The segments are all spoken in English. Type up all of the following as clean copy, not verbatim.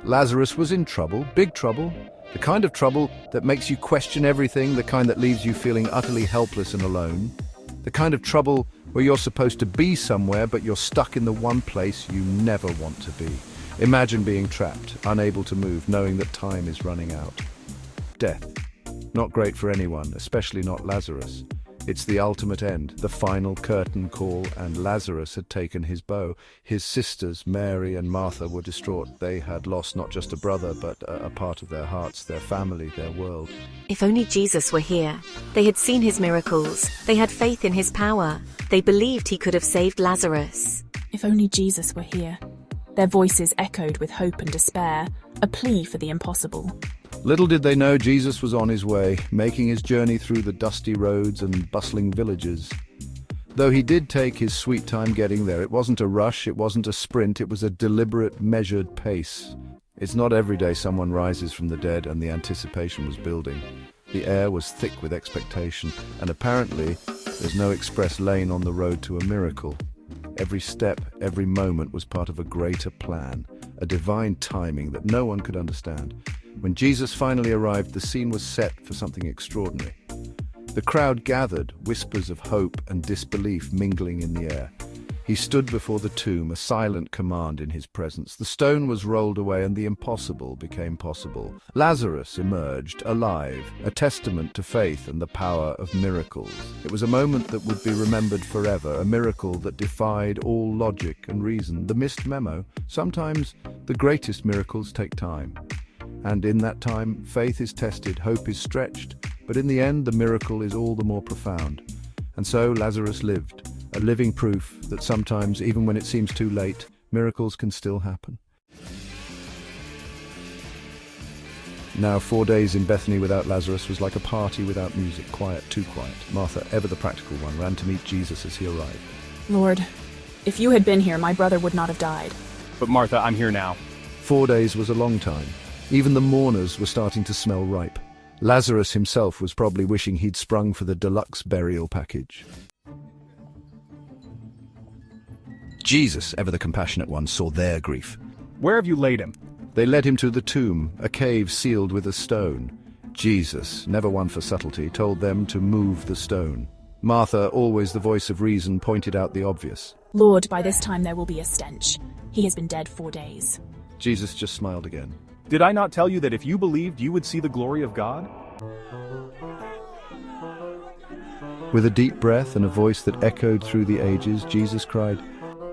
Lazarus was in trouble, big trouble, the kind of trouble that makes you question everything, the kind that leaves you feeling utterly helpless and alone, the kind of trouble where you're supposed to be somewhere but you're stuck in the one place you never want to be. Imagine being trapped, unable to move, knowing that time is running out. Death. Not great for anyone, especially not Lazarus. It's the ultimate end, the final curtain call, and Lazarus had taken his bow. His sisters, Mary and Martha, were distraught. They had lost not just a brother, but a part of their hearts, their family, their world. If only Jesus were here. They had seen his miracles. They had faith in his power. They believed he could have saved Lazarus. If only Jesus were here. Their voices echoed with hope and despair, a plea for the impossible. Little did they know Jesus was on his way, making his journey through the dusty roads and bustling villages. Though he did take his sweet time getting there, it wasn't a rush, it wasn't a sprint, it was a deliberate, measured pace. It's not every day someone rises from the dead, and the anticipation was building. The air was thick with expectation, and apparently there's no express lane on the road to a miracle. Every step, every moment was part of a greater plan, a divine timing that no one could understand. When Jesus finally arrived, the scene was set for something extraordinary. The crowd gathered, whispers of hope and disbelief mingling in the air. He stood before the tomb, a silent command in his presence. The stone was rolled away and the impossible became possible. Lazarus emerged, alive, a testament to faith and the power of miracles. It was a moment that would be remembered forever, a miracle that defied all logic and reason. The missed memo: sometimes the greatest miracles take time. And in that time, faith is tested, hope is stretched, but in the end, the miracle is all the more profound. And so Lazarus lived, a living proof that sometimes, even when it seems too late, miracles can still happen. Now, 4 days in Bethany without Lazarus was like a party without music, quiet, too quiet. Martha, ever the practical one, ran to meet Jesus as he arrived. Lord, if you had been here, my brother would not have died. But Martha, I'm here now. 4 days was a long time. Even the mourners were starting to smell ripe. Lazarus himself was probably wishing he'd sprung for the deluxe burial package. Jesus, ever the compassionate one, saw their grief. Where have you laid him? They led him to the tomb, a cave sealed with a stone. Jesus, never one for subtlety, told them to move the stone. Martha, always the voice of reason, pointed out the obvious. Lord, by this time there will be a stench. He has been dead 4 days. Jesus just smiled again. Did I not tell you that if you believed, you would see the glory of God? With a deep breath and a voice that echoed through the ages, Jesus cried,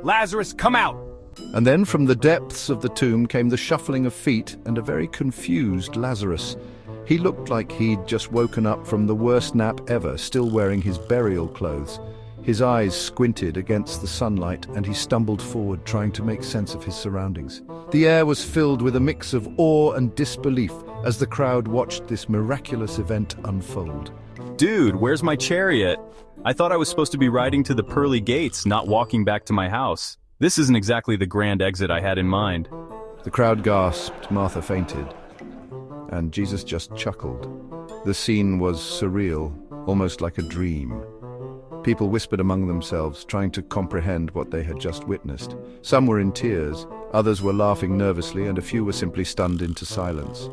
Lazarus, come out! And then from the depths of the tomb came the shuffling of feet and a very confused Lazarus. He looked like he'd just woken up from the worst nap ever, still wearing his burial clothes. His eyes squinted against the sunlight, and he stumbled forward, trying to make sense of his surroundings. The air was filled with a mix of awe and disbelief as the crowd watched this miraculous event unfold. Dude, where's my chariot? I thought I was supposed to be riding to the pearly gates, not walking back to my house. This isn't exactly the grand exit I had in mind. The crowd gasped, Martha fainted, and Jesus just chuckled. The scene was surreal, almost like a dream. People whispered among themselves, trying to comprehend what they had just witnessed. Some were in tears, others were laughing nervously, and a few were simply stunned into silence.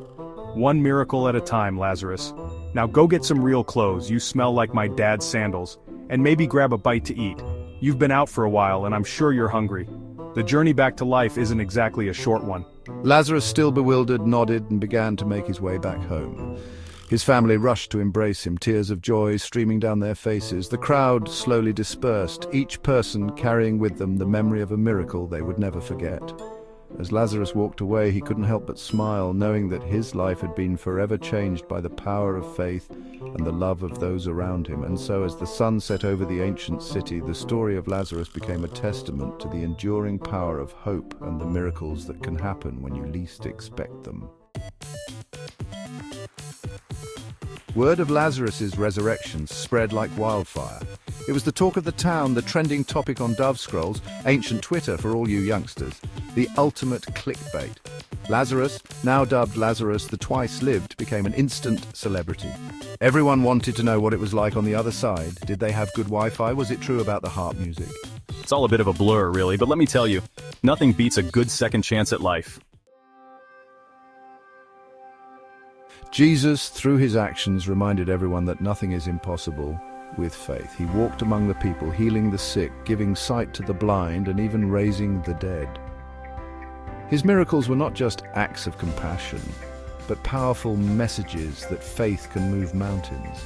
One miracle at a time, Lazarus. Now go get some real clothes, you smell like my dad's sandals, and maybe grab a bite to eat. You've been out for a while, and I'm sure you're hungry. The journey back to life isn't exactly a short one. Lazarus, still bewildered, nodded and began to make his way back home. His family rushed to embrace him, tears of joy streaming down their faces. The crowd slowly dispersed, each person carrying with them the memory of a miracle they would never forget. As Lazarus walked away, he couldn't help but smile, knowing that his life had been forever changed by the power of faith and the love of those around him. And so, as the sun set over the ancient city, the story of Lazarus became a testament to the enduring power of hope and the miracles that can happen when you least expect them. Word of Lazarus's resurrection spread like wildfire. It was the talk of the town, the trending topic on Dove Scrolls, ancient Twitter for all you youngsters, the ultimate clickbait. Lazarus, now dubbed Lazarus the Twice-Lived, became an instant celebrity. Everyone wanted to know what it was like on the other side. Did they have good Wi-Fi? Was it true about the harp music? It's all a bit of a blur, really, but let me tell you, nothing beats a good second chance at life. Jesus, through his actions, reminded everyone that nothing is impossible with faith. He walked among the people, healing the sick, giving sight to the blind, and even raising the dead. His miracles were not just acts of compassion, but powerful messages that faith can move mountains.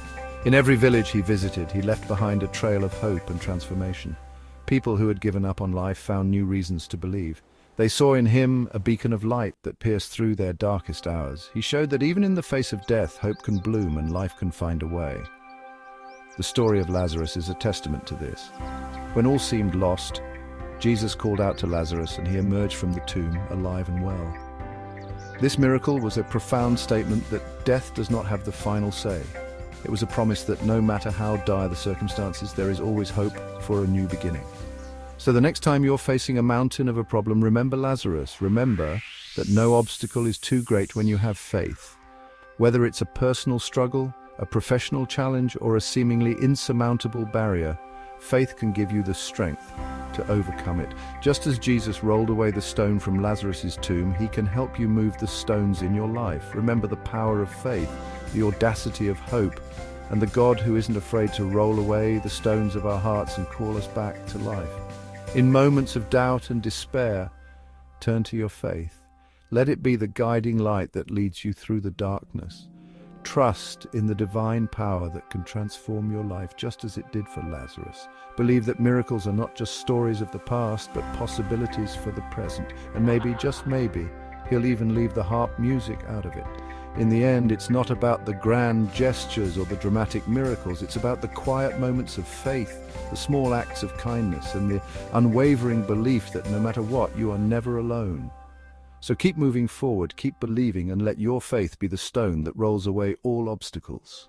In every village he visited, he left behind a trail of hope and transformation. People who had given up on life found new reasons to believe. They saw in him a beacon of light that pierced through their darkest hours. He showed that even in the face of death, hope can bloom and life can find a way. The story of Lazarus is a testament to this. When all seemed lost, Jesus called out to Lazarus and he emerged from the tomb alive and well. This miracle was a profound statement that death does not have the final say. It was a promise that no matter how dire the circumstances, there is always hope for a new beginning. So the next time you're facing a mountain of a problem, remember Lazarus. Remember that no obstacle is too great when you have faith. Whether it's a personal struggle, a professional challenge, or a seemingly insurmountable barrier, faith can give you the strength to overcome it. Just as Jesus rolled away the stone from Lazarus's tomb, he can help you move the stones in your life. Remember the power of faith, the audacity of hope, and the God who isn't afraid to roll away the stones of our hearts and call us back to life. In moments of doubt and despair, turn to your faith. Let it be the guiding light that leads you through the darkness. Trust in the divine power that can transform your life just as it did for Lazarus. Believe that miracles are not just stories of the past, but possibilities for the present. And maybe, just maybe, he'll even leave the harp music out of it. In the end, it's not about the grand gestures or the dramatic miracles. It's about the quiet moments of faith, the small acts of kindness, and the unwavering belief that no matter what, you are never alone. So keep moving forward, keep believing, and let your faith be the stone that rolls away all obstacles.